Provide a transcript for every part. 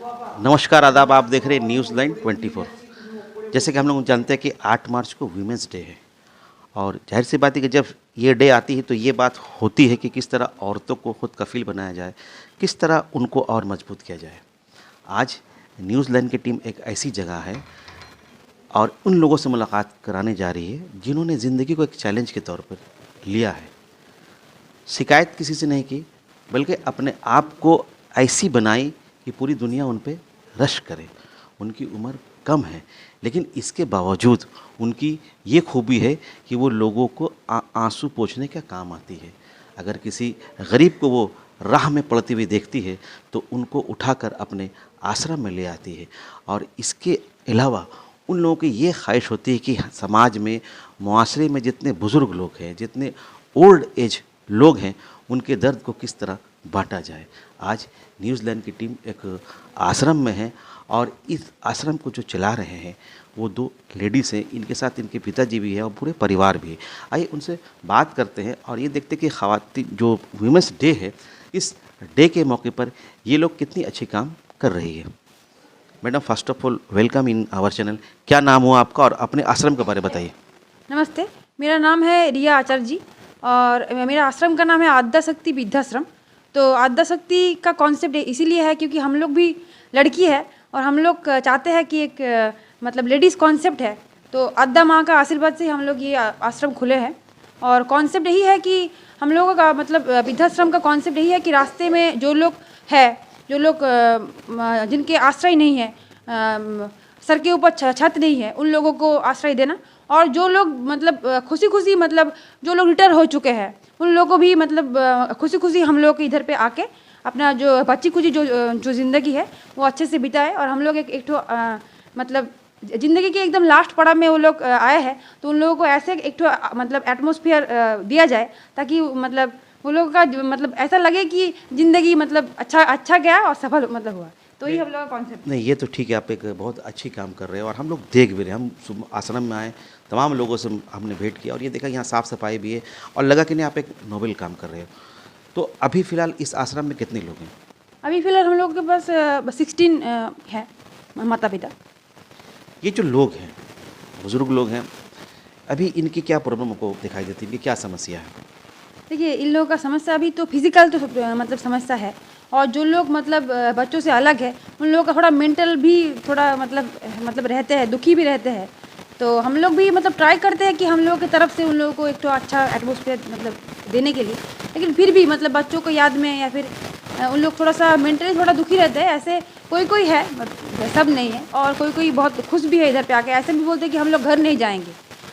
नमस्कार, आदाब। आप देख रहे हैं न्यूज़ लाइन 24। जैसे कि हम लोग जानते हैं कि 8 मार्च को वीमेंस डे है और जाहिर सी बात है कि जब ये डे आती है तो ये बात होती है कि किस तरह औरतों को खुद कफ़ील बनाया जाए, किस तरह उनको और मजबूत किया जाए। आज न्यूज़ लाइन की टीम एक ऐसी जगह है और उन लोगों से मुलाकात कराने जा रही है जिन्होंने ज़िंदगी को एक चैलेंज के तौर पर लिया है। शिकायत किसी से नहीं की, बल्कि अपने आप को ऐसी बनाई कि पूरी दुनिया उन पे रश्क करे। उनकी उम्र कम है, लेकिन इसके बावजूद उनकी ये खूबी है कि वो लोगों को आंसू पोंछने का काम आती है। अगर किसी गरीब को वो राह में पड़ती हुई देखती है तो उनको उठाकर अपने आश्रम में ले आती है। और इसके अलावा उन लोगों की ये ख्वाहिश होती है कि समाज में, मुआशरे में जितने बुज़ुर्ग लोग हैं, जितने ओल्ड एज लोग हैं, उनके दर्द को किस तरह बांटा जाए। आज न्यूज़ीलैंड की टीम एक आश्रम में है और इस आश्रम को जो चला रहे हैं वो 2 लेडीज़ हैं। इनके साथ इनके पिताजी भी हैं और पूरे परिवार भी है। आइए उनसे बात करते हैं और ये देखते हैं कि ख़वातीन जो वीमेंस डे है, इस डे के मौके पर ये लोग कितनी अच्छी काम कर रही है। Madam, first of all welcome in our channel. क्या नाम हुआ आपका और अपने आश्रम के बारे में बताइए। नमस्ते, मेरा नाम है रिया आचार्य जी और मेरा आश्रम का नाम है आद्या शक्ति वृद्धाश्रम। तो आद्या शक्ति का कॉन्सेप्ट इसीलिए है क्योंकि हम लोग भी लड़की है और हम लोग चाहते हैं कि एक मतलब लेडीज़ कॉन्सेप्ट है। तो आद्या माँ का आशीर्वाद से हम लोग ये आश्रम खुले हैं और कॉन्सेप्ट यही है कि हम लोगों का मतलब वृद्धाश्रम का कॉन्सेप्ट यही है कि रास्ते में जो लोग है, जो लोग जिनके आश्रय नहीं है, सर के ऊपर छत नहीं है, उन लोगों को आश्रय देना। और जो लोग मतलब खुशी खुशी मतलब जो लोग रिटायर हो चुके हैं उन लोगों को भी मतलब खुशी खुशी हम लोग इधर पे आके अपना जो बच्ची कुची जो ज़िंदगी है वो अच्छे से बिताए। और हम लोग एक ठो मतलब ज़िंदगी के एकदम लास्ट पड़ाव में वो लोग आए हैं, तो उन लोगों को ऐसे एक ठो मतलब एटमॉस्फेयर दिया जाए ताकि मतलब वो लोगों का मतलब ऐसा लगे कि ज़िंदगी मतलब अच्छा गया और सफल मतलब हुआ। तो ये हम लोग का कॉन्सेप्ट। नहीं, ये तो ठीक है, आप एक बहुत अच्छी काम कर रहे हैं और हम लोग देख भी रहे हैं। हम आश्रम में आए, तमाम लोगों से हमने भेंट किया और ये देखा यहाँ साफ़ सफाई भी है और लगा कि नहीं आप एक नोबेल काम कर रहे हो। तो अभी फ़िलहाल इस आश्रम में कितने लोग हैं? अभी फ़िलहाल हम लोग के पास 16 है माता पिता। ये जो लोग हैं, बुज़ुर्ग लोग हैं, अभी इनकी क्या प्रॉब्लम आपको दिखाई देती है? इनकी क्या समस्या है? देखिए, इन लोगों का समस्या अभी तो फिजिकल तो मतलब समस्या है और जो लोग मतलब बच्चों से अलग है उन लोगों का थोड़ा मेंटल भी थोड़ा मतलब रहते हैं, दुखी भी रहते हैं। तो हम लोग भी मतलब ट्राई करते हैं कि हम लोगों की तरफ से उन लोगों को एक तो अच्छा एटमॉस्फेयर मतलब देने के लिए, लेकिन फिर भी मतलब बच्चों को याद में या फिर उन लोग थोड़ा सा मेंटली थोड़ा दुखी रहते हैं। ऐसे कोई है, सब नहीं है, और कोई बहुत खुश भी है इधर पे आके। ऐसे भी बोलते हैं कि हम लोग घर नहीं जाएंगे,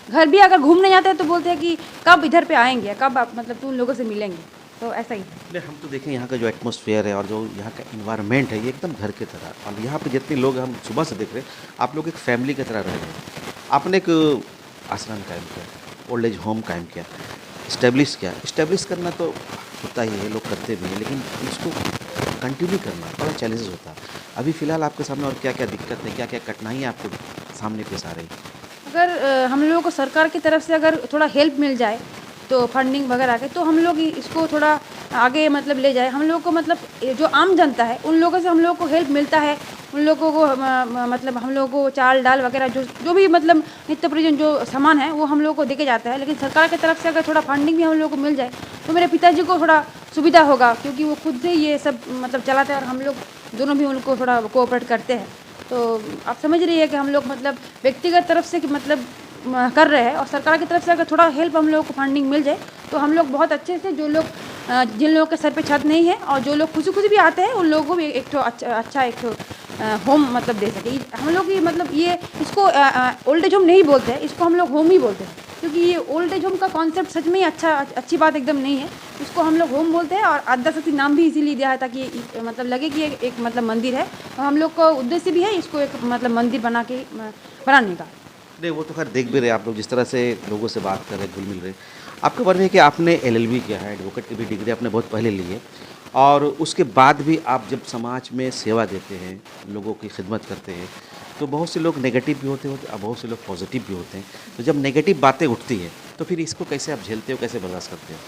घर भी अगर घूमने जाते हैं तो बोलते हैं कि कब इधर पे आएंगे, कब आप मतलब तुम लोगों से मिलेंगे। तो ऐसा ही नहीं, हम तो देखें यहाँ का जो एटमॉस्फेयर है और जो यहाँ का इन्वायरमेंट है ये एकदम घर की तरह। और यहाँ पे जितने लोग हम सुबह से देख रहे हैं, आप लोग एक फैमिली की तरह रह रहे हैं। आपने एक आश्रम कायम किया, ओल्ड एज होम कायम किया, इस्टेब्लिश करना तो होता ही है, लोग करते भी हैं, लेकिन इसको कंटिन्यू करना बड़ा चैलेंजेस होता है। अभी फ़िलहाल आपके सामने और क्या क्या दिक्कत है, क्या क्या कठिनाइयाँ आपको सामने पेश आ रही? अगर हम लोगों को सरकार की तरफ से अगर थोड़ा हेल्प मिल जाए तो फंडिंग वगैरह के, तो हम लोग इसको थोड़ा आगे मतलब ले जाए। हम लोग को मतलब जो आम जनता है उन लोगों से हम लोग को हेल्प मिलता है। उन लोगों को मतलब हम लोगों को चाल डाल वगैरह जो भी मतलब नित्य प्रयोजन जो सामान है वो हम लोग को देके जाता है। लेकिन सरकार की तरफ से अगर थोड़ा फंडिंग भी हम लोग को मिल जाए तो मेरे पिताजी को थोड़ा सुविधा होगा, क्योंकि वो खुद से ये सब मतलब चलाते हैं और हम लोग दोनों भी उनको थोड़ा कोऑपरेट करते हैं। तो आप समझ रही है कि हम लोग मतलब व्यक्तिगत तरफ से मतलब कर रहे हैं और सरकार की तरफ से अगर थोड़ा हेल्प हम लोग को फंडिंग मिल जाए तो हम लोग बहुत अच्छे से, जो लोग जिन लोगों के सर पे छत नहीं है और जो लोग खुशी खुशी भी आते हैं उन लोगों को भी एक तो अच्छा एक तो होम मतलब दे सके। हम लोग ये मतलब ये इसको ओल्ड एज होम नहीं बोलते हैं, इसको हम लोग होम ही बोलते हैं, क्योंकि ये ओल्ड एज होम का कॉन्सेप्ट सच में ही अच्छी बात एकदम नहीं है। इसको हम लोग होम बोलते हैं और आद्या शक्ति नाम भी इसीलिए दिया है ताकि मतलब लगे कि एक मतलब मंदिर है और हम लोग का उद्देश्य भी है इसको एक मतलब मंदिर बनाने का। नहीं, वो तो खैर देख भी रहे आप लोग, जिस तरह से लोगों से बात कर रहे, घुल मिल रहे। आपका वर्णन है कि आपने एलएलबी किया है, एडवोकेट की भी डिग्री आपने बहुत पहले ली है और उसके बाद भी आप जब समाज में सेवा देते हैं, लोगों की खिदमत करते हैं, तो बहुत से लोग नेगेटिव भी होते हैं और बहुत से लोग पॉजिटिव भी होते हैं। तो जब नेगेटिव बातें उठती हैं तो फिर इसको कैसे आप झेलते हो, कैसे बर्दाश्त करते हो?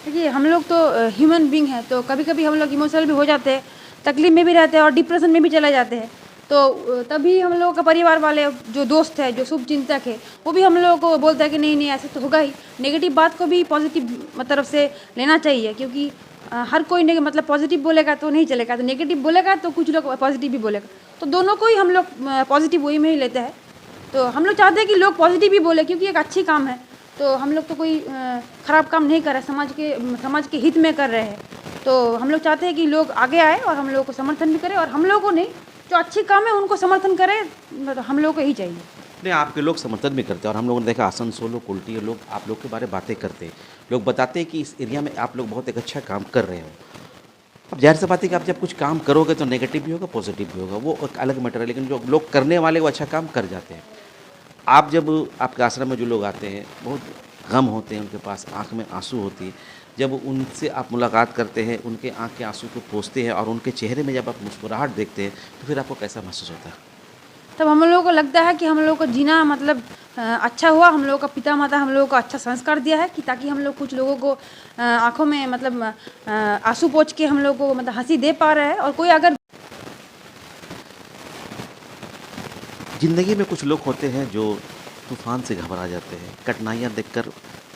देखिए, हम लोग तो ह्यूमन बींग हैं, तो कभी कभी हम लोग इमोशनल भी हो जाते हैं। तकलीफ में भी रहते हैं और डिप्रेशन में भी चले जाते हैं। तो तभी हम लोगों का परिवार वाले जो दोस्त है, जो शुभ चिंतक है, वो भी हम लोगों को बोलता है कि नहीं नहीं ऐसे तो होगा ही। नेगेटिव बात को भी पॉजिटिव तरफ से लेना चाहिए, क्योंकि हर कोई मतलब पॉजिटिव बोलेगा तो नहीं चलेगा, तो नेगेटिव बोलेगा तो कुछ लोग पॉजिटिव भी बोलेगा, तो दोनों को ही हम लोग पॉजिटिव वे में ही लेते हैं। तो हम लोग चाहते हैं कि लोग पॉजिटिव ही बोले, क्योंकि एक अच्छी काम है। तो हम लोग तो कोई ख़राब काम नहीं कर रहे, समाज के हित में कर रहे हैं। तो हम लोग चाहते हैं कि लोग आगे आए और हम लोगों को समर्थन भी करें, और हम लोगों को नहीं, जो अच्छी काम है उनको समर्थन करें, मतलब हम लोगों को ही चाहिए। नहीं, आपके लोग समर्थन भी करते हैं, और हम लोगों ने देखा आसनसोल कुल्टी लोग आप लोग के बारे में बातें करते हैं, लोग बताते हैं कि इस एरिया में आप लोग बहुत एक अच्छा काम कर रहे हो। अब जाहिर सी बात है कि आप जब कुछ काम करोगे तो नेगेटिव भी होगा, पॉजिटिव भी होगा, वो एक अलग मैटर है, लेकिन जो लोग करने वाले वो अच्छा काम कर जाते हैं। आप जब आपके आश्रम में जो लोग आते हैं, बहुत गम होते हैं, उनके पास आँख में आंसू होती है, जब उनसे आप मुलाकात करते हैं, उनके आँख के आंसू को पोंछते हैं और उनके चेहरे में जब आप मुस्कुराहट देखते हैं, तो फिर आपको कैसा महसूस होता है? तब हम लोगों को लगता है कि हम लोगों को जीना मतलब अच्छा हुआ, हम लोगों का पिता माता हम लोगों को अच्छा संस्कार दिया है, कि ताकि हम लोग कुछ लोगों को आंखों में मतलब आंसू पोंछ के हम लोग को मतलब हंसी दे पा रहे हैं। और कोई अगर ज़िंदगी में कुछ लोग होते हैं जो तूफ़ान से घबरा जाते हैं, कठिनाइयाँ देखकर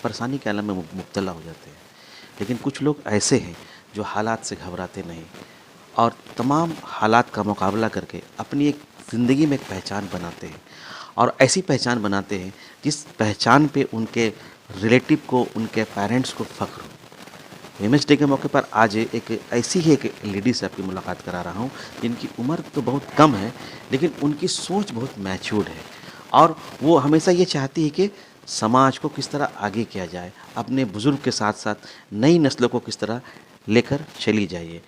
परेशानी के आलम में मुब्तला हो जाते हैं, लेकिन कुछ लोग ऐसे हैं जो हालात से घबराते नहीं और तमाम हालात का मुकाबला करके अपनी एक ज़िंदगी में एक पहचान बनाते हैं, और ऐसी पहचान बनाते हैं जिस पहचान पे उनके रिलेटिव को, उनके पेरेंट्स को फ़ख्र हो। वीमेंस डे के मौके पर आज एक ऐसी ही एक लेडी से आपकी मुलाकात करा रहा हूँ, जिनकी उम्र तो बहुत कम है, लेकिन उनकी सोच बहुत मैच्योर्ड है, और वो हमेशा ये चाहती है कि समाज को किस तरह आगे किया जाए, अपने बुज़ुर्ग के साथ साथ नई नस्लों को किस तरह लेकर चली जाइए।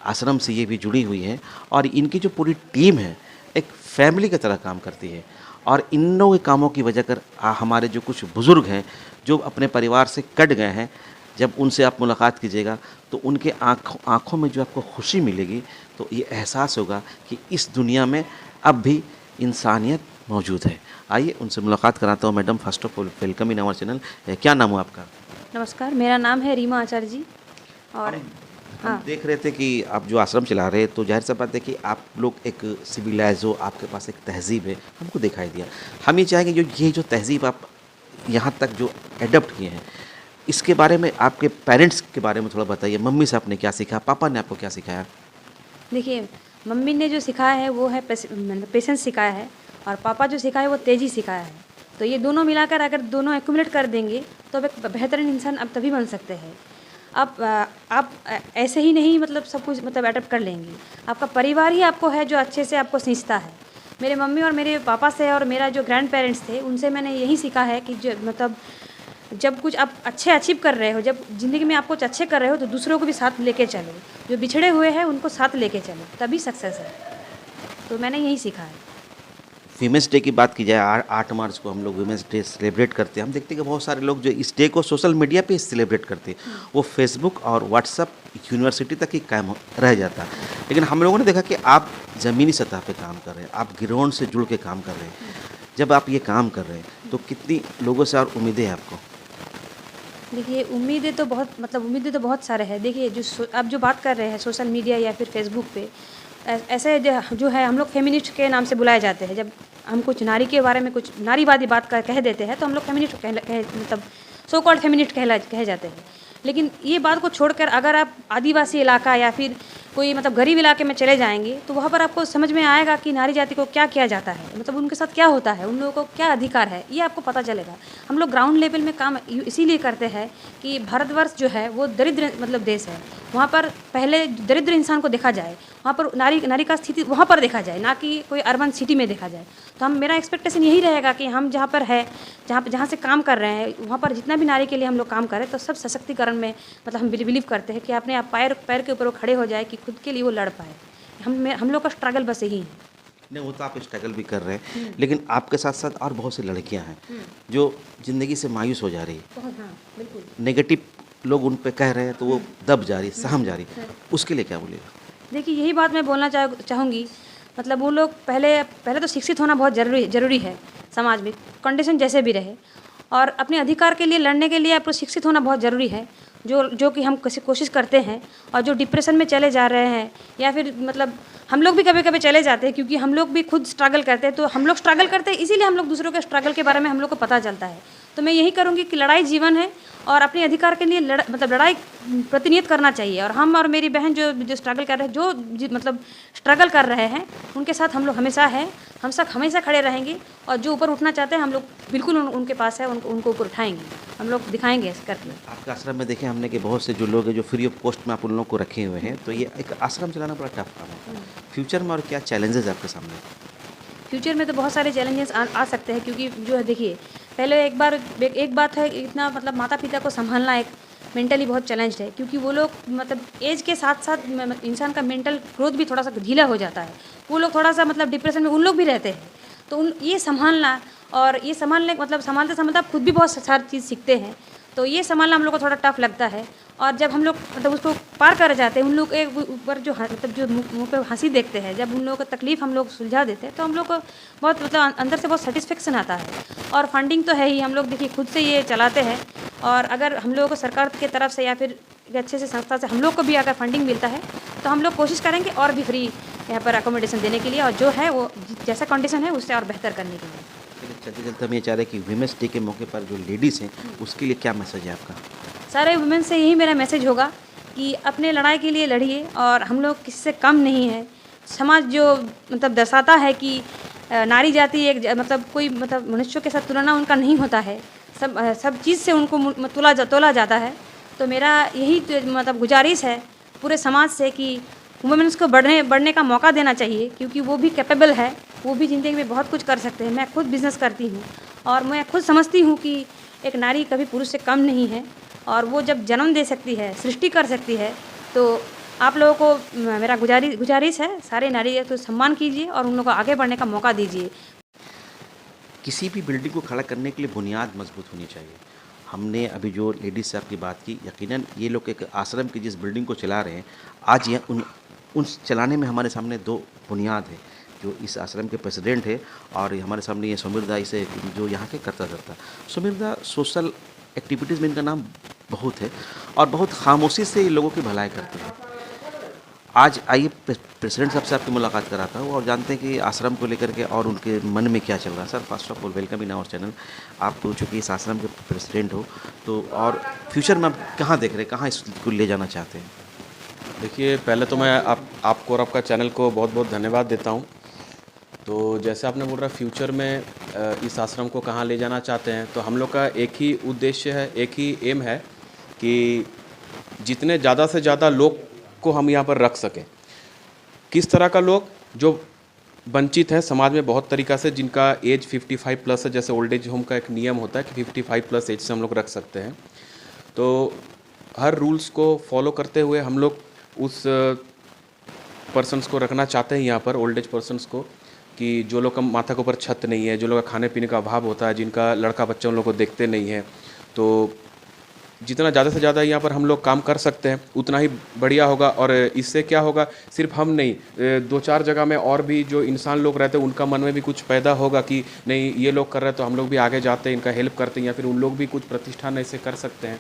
आश्रम से ये भी जुड़ी हुई है, और इनकी जो पूरी टीम है एक फैमिली की तरह काम करती है, और इन लोगों के कामों की वजह कर हमारे जो कुछ बुज़ुर्ग हैं जो अपने परिवार से कट गए हैं, जब उनसे आप मुलाकात कीजिएगा तो उनके आँखों में जो आपको खुशी मिलेगी, तो ये एहसास होगा कि इस दुनिया में अब भी इंसानियत मौजूद है। आइए उनसे मुलाकात कराता हूँ। Madam, first of all welcome in our channel. क्या नाम है आपका? नमस्कार, मेरा नाम है रीमा आचार्य जी। और हम देख रहे थे कि आप जो आश्रम चला रहे हैं, तो जाहिर सी बात है कि आप लोग एक सिविलाइज हो, आपके पास एक तहज़ीब है, हमको दिखाई दिया। हम ये चाहेंगे जो तहज़ीब आप यहाँ तक जो एडप्ट किए हैं, इसके बारे में आपके पेरेंट्स के बारे में थोड़ा बताइए। मम्मी से आपने क्या सीखा, पापा ने आपको क्या सिखाया? देखिए, मम्मी ने जो सिखाया है वो है पेशेंस सिखाया है, और पापा जो सिखाया है वो तेज़ी सिखाया है। तो ये दोनों मिलाकर अगर दोनों एक्यूमुलेट कर देंगे तो अब एक बेहतरीन इंसान अब तभी बन सकते हैं। आप ऐसे ही नहीं मतलब सब कुछ मतलब अडॉप्ट कर लेंगे, आपका परिवार ही आपको है जो अच्छे से आपको सींचता है। मेरे मम्मी और मेरे पापा से और मेरा जो ग्रैंड पेरेंट्स थे उनसे मैंने यही सीखा है कि जो मतलब जब कुछ आप अच्छे अचीव कर रहे हो, जब ज़िंदगी में आप कुछ अच्छे कर रहे हो, तो दूसरों को भी साथ लेके चलो, जो बिछड़े हुए हैं उनको साथ लेके चलो, तभी सक्सेस है। तो मैंने यही सीखा है। वीमेंस डे की बात की जाए, 8 मार्च को हम लोग वीमेंस डे सेलिब्रेट करते हैं। हम देखते हैं कि बहुत सारे लोग जो इस डे को सोशल मीडिया पे सेलिब्रेट करते हैं, वो फेसबुक और व्हाट्सअप यूनिवर्सिटी तक ही कायम रह जाता है। लेकिन हम लोगों ने देखा कि आप ज़मीनी सतह पे काम कर रहे हैं, आप ग्राउंड से जुड़ के काम कर रहे हैं। जब आप ये काम कर रहे हैं तो कितनी लोगों से और उम्मीदें हैं आपको? देखिए, उम्मीदें तो बहुत सारे हैं। देखिए, आप जो बात कर रहे हैं सोशल मीडिया या फिर फेसबुक पे, ऐसे जो है हम लोग फेमिनिस्ट के नाम से बुलाए जाते हैं। जब हम कुछ नारी के बारे में कुछ नारीवादी बात कह देते हैं तो हम लोग फेमिनिस्ट मतलब सो कॉल्ड फेमिनिस्ट कहे जाते हैं। लेकिन ये बात को छोड़कर अगर आप आदिवासी इलाका या फिर कोई मतलब गरीब इलाके में चले जाएंगे तो वहाँ पर आपको समझ में आएगा कि नारी जाति को क्या किया जाता है, मतलब उनके साथ क्या होता है, उन लोगों को क्या अधिकार है, ये आपको पता चलेगा। हम लोग ग्राउंड लेवल में काम इसीलिए करते हैं कि भारतवर्ष जो है वो दरिद्र मतलब देश है। वहाँ पर पहले दरिद्र इंसान को देखा जाए, वहाँ पर नारी का स्थिति वहाँ पर देखा जाए, ना कि कोई अर्बन सिटी में देखा जाए। तो मेरा एक्सपेक्टेशन यही रहेगा कि हम जहाँ पर है, जहाँ से काम कर रहे हैं, वहाँ पर जितना भी नारी के लिए हम लोग काम करें, तो सब सशक्तिकरण में मतलब हम बिलीव करते हैं कि अपने आप पैर के ऊपर वो खड़े हो जाए, कि खुद के लिए वो लड़ पाए। हम लोग का स्ट्रगल बस यही है। नहीं, वो तो आप स्ट्रगल भी कर रहे हैं, लेकिन आपके साथ साथ और बहुत सी लड़कियां हैं जो ज़िंदगी से मायूस हो जा रही है। हाँ, बिल्कुल। नेगेटिव लोग उन पे कह रहे हैं तो वो दब जा रही, सहम जा रही, उसके लिए क्या बोलेगा? देखिए, यही बात मैं बोलना चाहूँगी। मतलब वो लोग पहले तो शिक्षित होना बहुत ज़रूरी है समाज में, कंडीशन जैसे भी रहे, और अपने अधिकार के लिए लड़ने के लिए आपको शिक्षित होना बहुत ज़रूरी है। जो कि हम कोशिश करते हैं, और जो डिप्रेशन में चले जा रहे हैं, या फिर मतलब हम लोग भी कभी-कभी चले जाते हैं, क्योंकि हम लोग भी खुद स्ट्रगल करते हैं। तो हम लोग स्ट्रगल करते हैं, इसीलिए हम लोग दूसरों के स्ट्रगल के बारे में हम लोग को पता चलता है। तो मैं यही करूँगी कि लड़ाई जीवन है, और अपने अधिकार के लिए लड़ाई प्रतिनियत करना चाहिए। और हम और मेरी बहन जो स्ट्रगल कर रहे हैं, मतलब स्ट्रगल कर रहे हैं, उनके साथ हम लोग हमेशा हैं, हम सब हमेशा खड़े रहेंगे। और जो ऊपर उठना चाहते हैं, हम लोग बिल्कुल उनके पास है, उनको ऊपर उठाएंगे, हम लोग दिखाएंगे ऐसे करके। आपके आश्रम में देखे हमने कि बहुत से जो लोग हैं जो फ्री ऑफ कॉस्ट में आप उन लोगों को रखे हुए हैं, तो ये एक आश्रम चलाना बड़ा टफ काम होता है। फ्यूचर में और क्या चैलेंजेस आपके सामने? फ्यूचर में तो बहुत सारे चैलेंजेस आ सकते हैं, क्योंकि जो है देखिए, पहले एक बात है, इतना मतलब माता पिता को संभालना एक मेंटली बहुत चैलेंज है, क्योंकि वो लोग मतलब एज के साथ साथ इंसान का मेंटल ग्रोथ भी थोड़ा सा ढीला हो जाता है। वो लोग थोड़ा सा मतलब डिप्रेशन में उन लोग भी रहते हैं। तो ये संभालना, और ये संभालने मतलब संभालते आप खुद भी बहुत सारी चीज़ सीखते हैं। तो ये संभालना हम लोग को थोड़ा टफ लगता है। और जब हम लोग मतलब उसको पार कर जाते हैं, उन लोग एक ऊपर जो मतलब जो मुँह पे हंसी देखते हैं, जब उन लोगों को तकलीफ़ हम लोग सुलझा देते हैं, तो हम लोग को बहुत मतलब अंदर से बहुत सेटिस्फेक्शन आता है। और फंडिंग तो है ही, हम लोग देखिए खुद से ये चलाते हैं। और अगर हम लोगों को सरकार की तरफ से या फिर अच्छे से संस्था से हम लोग को भी अगर फंडिंग मिलता है, तो हम लोग कोशिश करेंगे और भी फ्री यहाँ पर अकोमोडेशन देने के लिए, और जो है वो जैसा कंडीशन है उससे और बेहतर करने के लिए। चलते चलते हम ये चाह रहे हैं कि वीमेंस डे के मौके पर जो लेडीज़ हैं उसके लिए क्या मैसेज है आपका? सारे वुमेन से यही मेरा मैसेज होगा कि अपने लड़ाई के लिए लड़िए, और हम लोग किसी से कम नहीं है। समाज जो मतलब दर्शाता है कि नारी जाति एक मतलब कोई मतलब मनुष्यों के साथ तुलना उनका नहीं होता है, सब चीज़ से उनको तोला जाता है। तो मेरा यही मतलब गुजारिश है पूरे समाज से कि वुमेन्स को बढ़ने का मौका देना चाहिए, क्योंकि वो भी कैपेबल है, वो भी ज़िंदगी में बहुत कुछ कर सकते हैं। मैं खुद बिज़नेस करती हूँ, और मैं खुद समझती हूँ कि एक नारी कभी पुरुष से कम नहीं है, और वो जब जन्म दे सकती है, सृष्टि कर सकती है। तो आप लोगों को मेरा गुजारिश है, सारे नारी को सम्मान कीजिए और उन लोगों को आगे बढ़ने का मौका दीजिए। किसी भी बिल्डिंग को खड़ा करने के लिए बुनियाद मजबूत होनी चाहिए। हमने अभी जो लेडीज़ से आपकी बात की, यकीनन ये लोग एक आश्रम की जिस बिल्डिंग को चला रहे हैं, आज यह उन चलाने में हमारे सामने दो बुनियाद है। जो इस आश्रम के प्रेसिडेंट है, और हमारे सामने ये सुमिरदा, इसे जो यहाँ के करता सुमिरदा सोशल एक्टिविटीज़ में इनका नाम बहुत है, और बहुत खामोशी से लोगों की भलाई करते हैं। आज आइए प्रेसिडेंट साहब से आपकी मुलाकात कराता हूँ और जानते हैं कि आश्रम को लेकर के और उनके मन में क्या चल रहा है। Sir, first of all welcome in our channel. आप तो चूँकि इस आश्रम के प्रेसिडेंट हो, तो और फ्यूचर में आप कहाँ देख रहे हैं, कहाँ इसको ले जाना चाहते हैं? देखिए, पहले तो मैं आपको और आपका चैनल को बहुत बहुत धन्यवाद देता हूँ। तो जैसे आपने बोल रहा फ्यूचर में इस आश्रम को कहाँ ले जाना चाहते हैं, तो हम लोग का एक ही उद्देश्य है, एक ही एम है कि जितने ज़्यादा से ज़्यादा लोग को हम यहाँ पर रख सकें। किस तरह का लोग जो वंचित है समाज में बहुत तरीक़ा से, जिनका एज 55 प्लस है, जैसे ओल्ड एज होम का एक नियम होता है कि 55 प्लस एज से हम लोग रख सकते हैं। तो हर रूल्स को फॉलो करते हुए हम लोग उस पर्सन्स को रखना चाहते हैं यहाँ पर, ओल्ड एज पर्सन्स को, कि जो लोग का माथा के ऊपर छत नहीं है, जो लोग का खाने पीने का अभाव होता है, जिनका लड़का बच्चा उन लोग को देखते नहीं है। तो जितना ज़्यादा से ज़्यादा यहाँ पर हम लोग काम कर सकते हैं उतना ही बढ़िया होगा। और इससे क्या होगा, सिर्फ हम नहीं, 2-4 जगह में और भी जो इंसान लोग रहते हैं उनका मन में भी कुछ पैदा होगा कि नहीं, ये लोग कर रहे हैं तो हम लोग भी आगे जाते हैं, इनका हेल्प करते हैं, या फिर उन लोग भी कुछ प्रतिष्ठान ऐसे कर सकते हैं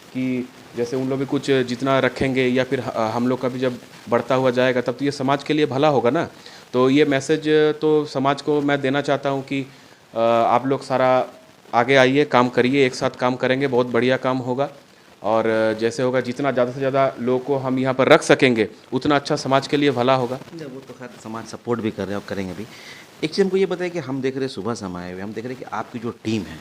कि जैसे उन लोग भी कुछ जितना रखेंगे, या फिर हम लोग का भी जब बढ़ता हुआ जाएगा तब तो ये समाज के लिए भला होगा ना। तो ये मैसेज तो समाज को मैं देना चाहता हूँ कि आप लोग सारा आगे आइए, काम करिए, एक साथ काम करेंगे, बहुत बढ़िया काम होगा। और जैसे होगा, जितना ज़्यादा से ज़्यादा लोगों को हम यहाँ पर रख सकेंगे उतना अच्छा समाज के लिए भला होगा। वो तो खैर समाज सपोर्ट भी कर रहे हैं और करेंगे भी। एक चीज़ हमको ये बताइए कि हम देख रहे हैं सुबह समय हुए, हम देख रहे हैं कि आपकी जो टीम है,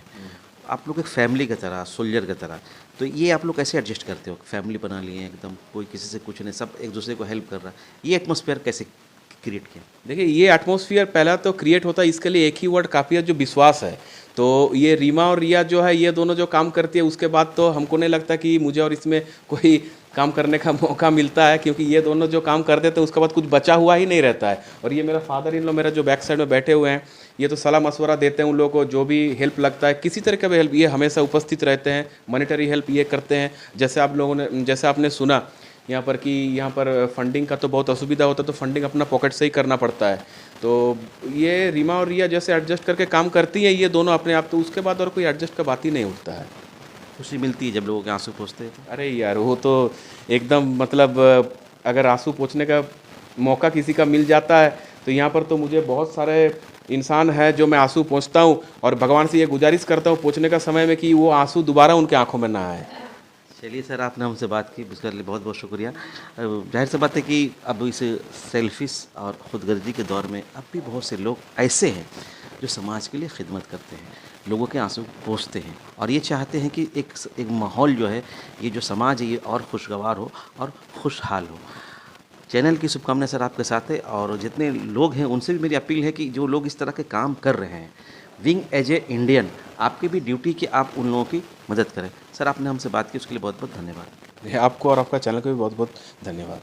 आप लोग एक फैमिली की तरह, सोल्जर की तरह, तो ये आप लोग कैसे एडजस्ट करते हो? फैमिली बना लिए हैं एकदम, कोई किसी से कुछ नहीं, सब एक दूसरे को हेल्प कर रहा है, ये एटमॉस्फेयर कैसे क्रिएट किया? देखिए, ये एटमॉस्फेयर पहला तो क्रिएट होता है, इसके लिए एक ही वर्ड काफ़ी है, जो विश्वास है। तो ये रीमा और रिया जो है, ये दोनों जो काम करती है, उसके बाद तो हमको नहीं लगता कि मुझे और इसमें कोई काम करने का मौका मिलता है, क्योंकि ये दोनों जो काम कर देते हैं उसके बाद कुछ बचा हुआ ही नहीं रहता है। और ये मेरा फादर इन लो, मेरा जो बैक साइड में बैठे हुए हैं, ये तो सलाह मशवरा देते हैं उन लोगों को, जो भी हेल्प लगता है, किसी तरह का भी हेल्प, ये हमेशा उपस्थित रहते हैं। मॉनेटरी हेल्प ये करते हैं, जैसे आप लोगों ने, जैसे आपने सुना यहाँ पर कि यहाँ पर फंडिंग का तो बहुत असुविधा होता है, तो फंडिंग अपना पॉकेट से ही करना पड़ता है। तो ये रीमा और रिया जैसे एडजस्ट करके काम करती हैं, ये दोनों अपने आप, तो उसके बाद और कोई एडजस्ट का बात ही नहीं उठता है। खुशी मिलती है जब लोगों के आंसू पोंछते हैं तो। अरे यार वो तो एकदम मतलब अगर आंसू पोंछने का मौका किसी का मिल जाता है तो यहाँ पर तो मुझे बहुत सारे इंसान है जो मैं आंसू पोंछता हूँ और भगवान से ये गुजारिश करता हूँ पोंछने का समय में कि वो आंसू दोबारा उनके आंखों में ना आए। चलिए सर, आपने हमसे बात की, उसके लिए बहुत बहुत शुक्रिया। जाहिर सी बात है कि अब इस सेल्फिश और खुदगर्जी के दौर में अब भी बहुत से लोग ऐसे हैं जो समाज के लिए खिदमत करते हैं, लोगों के आंसू पोंछते हैं और ये चाहते हैं कि एक माहौल जो है, ये जो समाज है ये और खुशगवार हो और खुशहाल हो। चैनल की शुभकामनाएं सर आपके साथ है और जितने लोग हैं उनसे भी मेरी अपील है कि जो लोग इस तरह के काम कर रहे हैं, विंग एज ए इंडियन, आपकी भी ड्यूटी कि आप उन लोगों की मदद करें। सर, आपने हमसे बात की उसके लिए बहुत बहुत धन्यवाद। आपको और आपका चैनल को भी बहुत बहुत धन्यवाद।